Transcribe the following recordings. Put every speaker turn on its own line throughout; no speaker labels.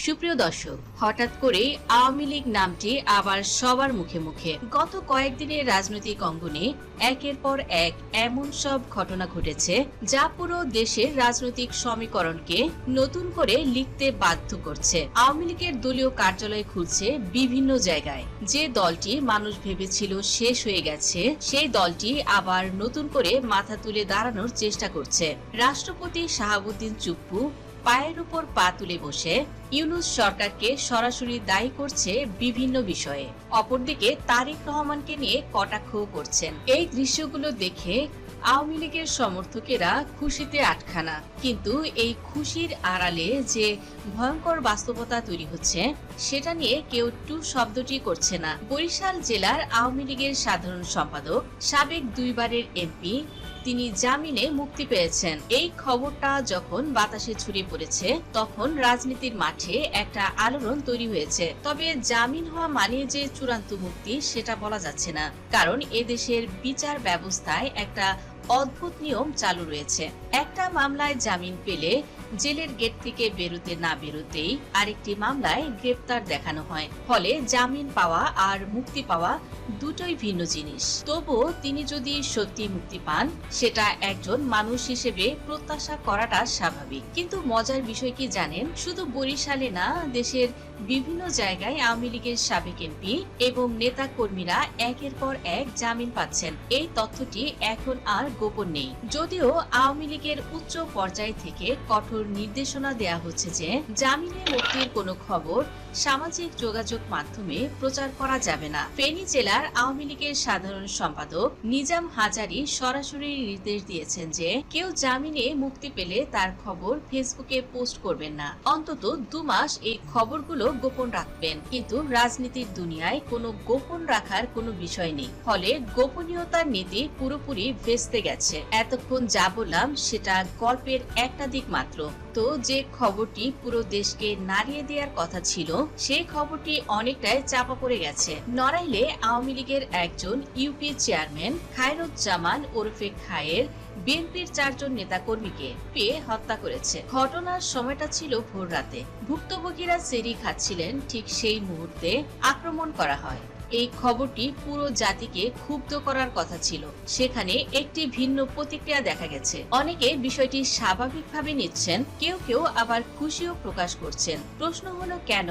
সুপ্রিয় দর্শক, হঠাৎ করে আওয়ামী লীগ নামটি আবার সবার মুখে মুখে। গত কয়েকদিনের রাজনৈতিক অঙ্গনে একের পর এক এমন সব ঘটনা ঘটেছে যা পুরো দেশের রাজনৈতিক সমীকরণকে নতুন করে লিখতে বাধ্য করছে। আওয়ামী লীগের দলীয় কার্যালয় খুলছে বিভিন্ন জায়গায়। যে দলটি মানুষ ভেবেছিল শেষ হয়ে গেছে, সেই দলটি আবার নতুন করে মাথা তুলে দাঁড়ানোর চেষ্টা করছে। রাষ্ট্রপতি শাহাবুদ্দিন চুপ্পু পায়ের উপর পা তুলে বসে ইউনূস সরকারকে সরাসরি দায়ী করছে বিভিন্ন বিষয়ে। অপরদিকে তারেক রহমানকে নিয়ে কটাক্ষ করছেন। এই দৃশ্যগুলো দেখে আওয়ামী লীগের সমর্থকেরা খুশিতে আটখানা, কিন্তু এই খুশির আড়ালে যে ভয়ঙ্কর বাস্তবতা তৈরি হচ্ছে সেটা নিয়ে কেউ টু শব্দটি করছে না। বরিশাল জেলার আওয়ামী লীগের সাধারণ সম্পাদক, সাবেক দুইবারের এমপি, তিনি জামিনে মুক্তি পেয়েছেন। এই খবরটা যখন বাতাসে ছড়িয়ে পড়েছে তখন রাজনীতির মাঠে একটা আলোড়ন তৈরি হয়েছে। তবে জামিন হওয়া মানে যে চূড়ান্ত মুক্তি সেটা বলা যাচ্ছে না, কারণ এদেশের বিচার ব্যবস্থায় একটা অদ্ভুত নিয়ম চালু রয়েছে। একটা মামলায় জামিন পেলে জেলের গেট থেকে বেরোতে না বেরোতেই আরেকটি মামলায় গ্রেপ্তার দেখানো হয়। ফলে জামিন পাওয়া আর মুক্তি পাওয়া দুটোই ভিন্ন জিনিস। তবুও তিনি যদি সত্যি মুক্তি পান, সেটা একজন মানুষ হিসেবে প্রত্যাশা করাটা স্বাভাবিক। কিন্তু মজার বিষয় কি জানেন, শুধু বরিশালে না, দেশের বিভিন্ন জায়গায় আওয়ামী লীগের সাবেক এমপি এবং নেতা কর্মীরা একের পর এক জামিন পাচ্ছেন। এই তথ্যটি এখন আর গোপন নেই। যদিও আওয়ামী লীগের উচ্চ পর্যায় থেকে কঠোর নির্দেশনা দেয়া হচ্ছে যে জামিনে মুক্তির কোনো খবর সামাজিক যোগাযোগ মাধ্যমে প্রচার করা যাবে না। ফেনী জেলার আওয়ামী লীগের সাধারণ সম্পাদক নিজাম হাজারী সরাসরি নির্দেশ দিয়েছেন যে কেউ জামিনে মুক্তি পেলে তার খবর ফেসবুকে পোস্ট করবেন না, অন্তত 2 মাস এই খবরগুলো গোপন রাখবেন। কিন্তু রাজনীতির দুনিয়ায় কোনো গোপন রাখার কোনো বিষয় নেই, ফলে গোপনীয়তার নীতি পুরোপুরি ভেস্তে গেছে। এতক্ষণ যা বললাম সেটা গল্পের একটা দিক মাত্র। তো যে খবরটি পুরো দেশকে নাড়িয়ে দেওয়ার কথা ছিল, সেই খবরটি অনেকটাই চাপা পড়ে গেছে। নড়াইলে আওয়ামী লীগের একজন ইউপি চেয়ারম্যান খায়রুজ্জামান ওরফে খায়ের বিএনপির 4 জন নেতাকর্মীকে পেয়ে হত্যা করেছে। ঘটনার সময়টা ছিল ভোর রাতে। ভুক্তভোগীরা সেরি খাচ্ছিলেন, ঠিক সেই মুহূর্তে আক্রমণ করা হয়। এই খবরটি পুরো জাতিকে ক্ষুব্ধ করার কথা ছিল। সেখানে একটি ভিন্ন প্রতিক্রিয়া দেখা গেছে। অনেকে বিষয়টি স্বাভাবিকভাবে নিচ্ছেন, কেউ কেউ আবার খুশিও প্রকাশ করছেন। প্রশ্ন হলো কেন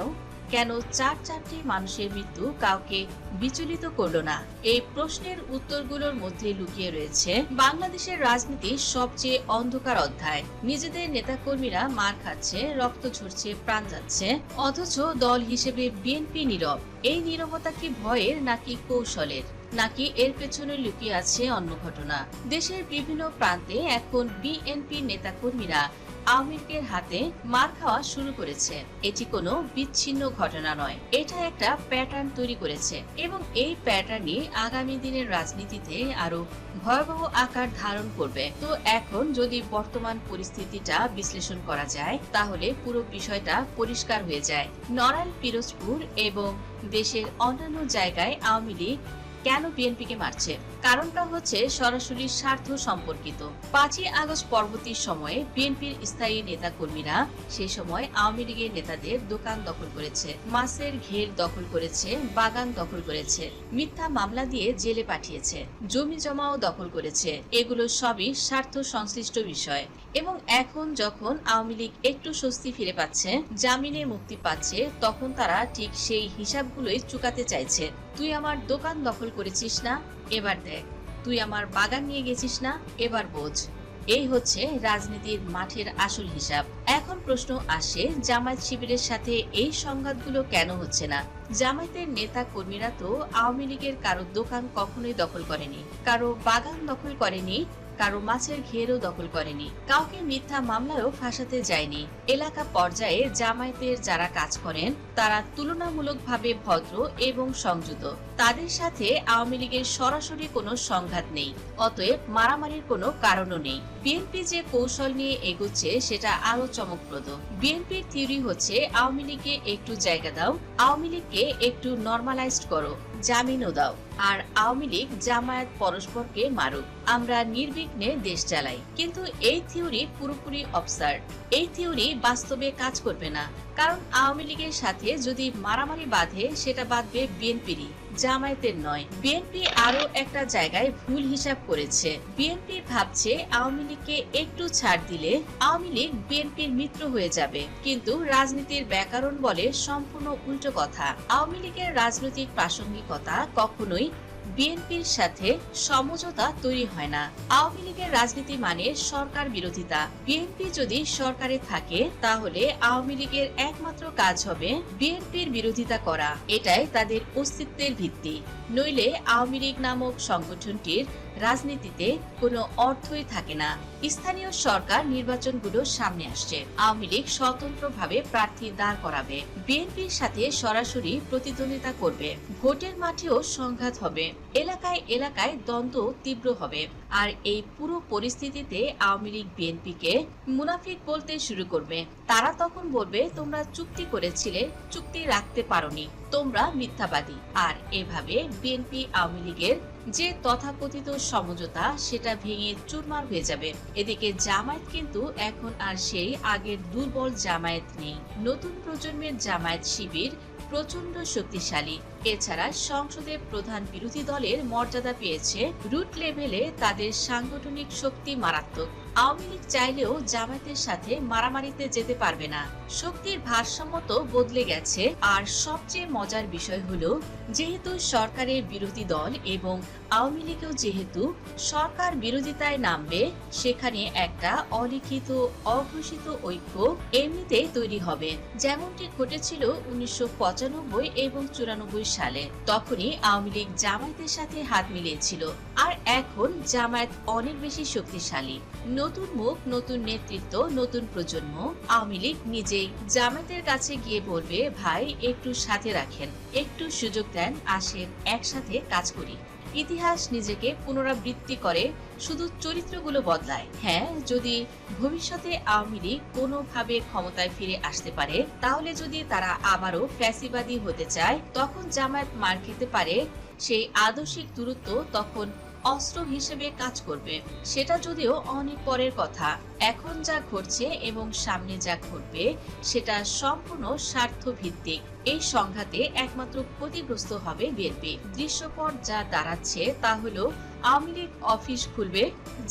4টি মানুষের মৃত্যু কাউকে বিচলিত করলো না? এই প্রশ্নের উত্তরগুলোর মধ্যে লুকিয়ে রয়েছে বাংলাদেশের রাজনীতির সবচেয়ে অন্ধকার অধ্যায়। নিজেদের নেতাকর্মীরা মার খাচ্ছে, রক্ত ঝরছে, প্রাণ যাচ্ছে, অথচ দল হিসেবে বিএনপি নীরব। এই নীরবতা কি ভয়ের নাকি কৌশলের, নাকি এর পেছনে লুকিয়ে আছে অন্য ঘটনা? দেশের বিভিন্ন প্রান্তে এখন বিএনপি নেতাকর্মীরা আওয়ামী লীগের হাতে মার খাওয়া শুরু করেছে। এটি কোনো বিচ্ছিন্ন ঘটনা নয়, এটা একটা প্যাটার্ন তৈরি করেছে এবং এই প্যাটার্নই আগামী দিনের রাজনীতিতে আরো ভয়াবহ আকার ধারণ করবে। তো এখন যদি বর্তমান পরিস্থিতিটা বিশ্লেষণ করা যায়, তাহলে পুরো বিষয়টা পরিষ্কার হয়ে যায়। নড়াইল, পিরোজপুর এবং দেশের অন্যান্য জায়গায় আওয়ামী লীগ কেন বিএনপিকে মারছে? কারণটা হচ্ছে সরাসরি স্বার্থ সম্পর্কিত। 5ই আগস্ট পরবর্তী সময়ে বিএনপির স্থায়ী নেতা কর্মীরা সেই সময় আওয়ামী লীগের নেতাদের দোকান দখল করেছে, মাছের ঘের দখল করেছে, বাগান দখল করেছে, মিথ্যা মামলা দিয়ে জেলে পাঠিয়েছে, জমি জমাও দখল করেছে। এগুলো সবই স্বার্থ সংশ্লিষ্ট বিষয়। এবং এখন যখন আওয়ামী লীগ একটু স্বস্তি ফিরে পাচ্ছে, জামিনে মুক্তি পাচ্ছে, তখন তারা ঠিক সেই হিসাবগুলোই চুকাতে চাইছে। তুই আমার দোকান দখল করেছিস না, এবার দেখ। তুই আমার বাগান নিয়ে গেছিস না, এবার বোঝ। এই হচ্ছে রাজনীতির মাঠের আসল হিসাব। এখন প্রশ্ন আসে, জামায়াত শিবিরের সাথে এই সংঘাতগুলো কেন হচ্ছে না? জামায়াতের নেতা কর্মীরা তো আওয়ামী লীগের কারো দোকান কখনোই দখল করেনি, কারো বাগান দখল করেনি, কারো মাছের ঘেরও দখল করেনি, কাউকে মিথ্যা মামলায়ও ফাঁসাতে যায়নি। এলাকা পর্যায়ে জামায়াতের যারা কাজ করেন তারা তুলনামূলকভাবে ভদ্র এবং সংযত। তাদের সাথে আওয়ামী লীগের সরাসরি কোনো সংঘাত নেই, অতএব মারামারির কোনো কারণও নেই। বিএনপি যে কৌশল নিয়ে এগোচ্ছে সেটা আরো চমকপ্রদ। বিএনপির থিওরি হচ্ছে আওয়ামী লীগকে একটু জায়গা দাও, আওয়ামী লীগকে একটু নরমালাইজড করো, জামিনও দাও, আর আওয়ামী লীগ জামায়াত পরস্পরকে মারুক, আমরা নির্বিঘ্নে দেশ চালাই। কিন্তু এই থিওরি পুরোপুরি অবসার্ড। এই থিওরি বাস্তবে কাজ করবে না, কারণ আওয়ামী লীগের সাথে যদি মারামারি বাঁধে, সেটা বাঁধবে বিএনপিরই, জামায়াতের নয়। বিএনপি আরো একটা জায়গায় ভুল হিসাব করেছে। বিএনপি ভাবছে আওয়ামী লীগকে একটু ছাড় দিলে আওয়ামী লীগ বিএনপির মিত্র হয়ে যাবে, কিন্তু রাজনীতির ব্যাকরণ বলে সম্পূর্ণ উল্টো কথা। আওয়ামী লীগের রাজনৈতিক প্রাসঙ্গিকতা কখনোই বিএনপির সাথে সমঝোতা তৈরি হয় না। আওয়ামী লীগের রাজনীতি মানে সরকার বিরোধিতা। বিএনপি যদি সরকারে থাকে, তাহলে আওয়ামী লীগের একমাত্র কাজ হবে বিএনপির বিরোধিতা করা। এটাই তাদের অস্তিত্বের ভিত্তি। নইলে আওয়ামী লীগ নামক সংগঠনটির রাজনীতিতে কোনো অর্থই থাকে না। স্থানীয় সরকার নির্বাচনগুলো সামনে আসছে, আওয়ামী লীগ স্বতন্ত্রভাবে প্রার্থী দাঁড় করাবে, বিএনপির সাথে সরাসরি প্রতিদ্বন্দ্বিতা করবে, ভোটের মাঠেও সংঘাত হবে, এলাকায় এলাকায় দ্বন্দ্ব তীব্র হবে। আর এই পুরো পরিস্থিতিতে আওয়ামী লীগ বিএনপিকে মুনাফিক বলতে শুরু করবে। তারা তখন বলবে, তোমরা চুক্তি করেছিলে, চুক্তি রাখতে পারোনি, তোমরা মিথ্যাবাদী। আর এভাবে বিএনপি আওয়ামী লীগের যে তথাকথিত সমঝোতা, সেটা ভেঙে চুরমার হয়ে যাবে। এদিকে জামায়াত কিন্তু এখন আর সেই আগের দুর্বল জামায়াত নেই। নতুন প্রজন্মের জামায়াত শিবির প্রচন্ড শক্তিশালী। এছাড়া সংসদে প্রধান বিরোধী দলের মর্যাদা পেয়েছে। রুট লেভেলে তাদের সাংগঠনিক শক্তি মারাত্মক। আওয়ামী লীগ চাইলেও জামায়াতের সাথে মারামারিতে যেতে পারবে না। শক্তির ভারসাম্য তো বদলে গেছে। আর সবচেয়ে মজার বিষয় হলো, যেহেতু সরকারের বিরোধী দল এবং আওয়ামী লীগও যেহেতু সরকার বিরোধিতায় নামবে, সেখানে একটা অলিখিত অঘোষিত ঐক্য এমনিতেই তৈরি হবে। যেমনটি ঘটেছিল 1995 এবং 94 সালে। তখনই আওয়ামী লীগ জামায়াতের সাথে হাত মিলিয়েছিল। আর এখন জামায়াত অনেক বেশি শক্তিশালী। নতুন মুখ, নতুন নেতৃত্ব, নতুন প্রজন্ম। আওয়ামী লীগ নিজেই জামায়াতের কাছে গিয়ে বলবে, ভাই একটু সাথে রাখেন, একটু সুযোগ দেন, আসেন একসাথে কাজ করি। ইতিহাস নিজেকে পুনরাবৃত্তি করে, শুধু চরিত্রগুলো বদলায়। হ্যাঁ, যদি ভবিষ্যতে আওয়ামী লীগ কোনোভাবে ক্ষমতায় ফিরে আসতে পারে, তাহলে যদি তারা আবারও ফ্যাসিবাদী হতে চায়, তখন জামায়াত মার খেতে পারে। সেই আদর্শিক দূরত্ব তখন অস্ত্র হিসেবে কাজ করবে। সেটা যদিও অনেক পরের কথা। এখন যা ঘটছে এবং সামনে যা ঘটবে, সেটা সম্পূর্ণ স্বার্থ ভিত্তিক। এই সংঘাতে একমাত্র ক্ষতিগ্রস্ত হবে বিএনপি। দৃশ্যপট যা দাঁড়াচ্ছে তা হলো, আওয়ামী লীগ অফিস খুলবে,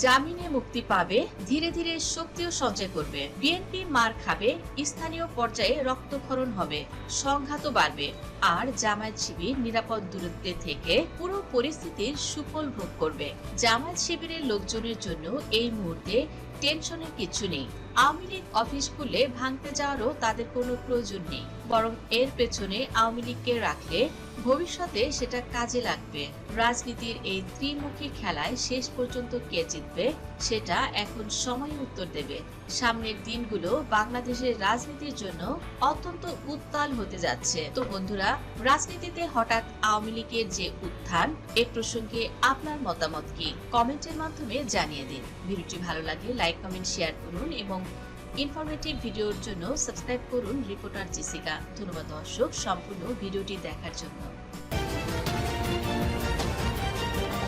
জামিনে মুক্তি পাবে, ধীরে ধীরে শক্তিও সঞ্চয় করবে। বিএনপি মার খাবে, স্থানীয় পর্যায়ে রক্তক্ষরণ হবে, সংঘাতও বাড়বে। আর জামায়াত শিবির নিরাপদ দূরত্বে থেকে পুরো পরিস্থিতির সুফল ভোগ করবে। জামায়াত শিবিরের লোকজনের জন্য এই মুহূর্তে টেনশনের কিছু নেই। আওয়ামী লীগ অফিস খুললে ভাঙতে যাওয়ারও তাদের কোনো প্রয়োজন নেই, বরং এর পেছনে আওয়ামী লীগকে রাখলে ভবিষ্যতে সেটা কাজে লাগবে। রাজনীতির এই ত্রিমুখী খেলায় শেষ পর্যন্ত কে জিতবে, সেটা এখন সময় উত্তর দেবে। সামনের দিনগুলো বাংলাদেশের রাজনীতির জন্য অত্যন্ত উত্তাল হতে যাচ্ছে। তো বন্ধুরা, রাজনীতিতে হঠাৎ আওয়ামী লীগের যে উত্থান, এ প্রসঙ্গে আপনার মতামত কি? কমেন্টের মাধ্যমে জানিয়ে দিন। ভিডিওটি ভালো লাগলে লাইক, কমেন্ট, শেয়ার করুন এবং ইনফরমেটিভ ভিডিওর জন্য সাবস্ক্রাইব করুন রিপোর্টার জেসিকা। ধন্যবাদ দর্শক সম্পূর্ণ ভিডিওটি দেখার জন্য।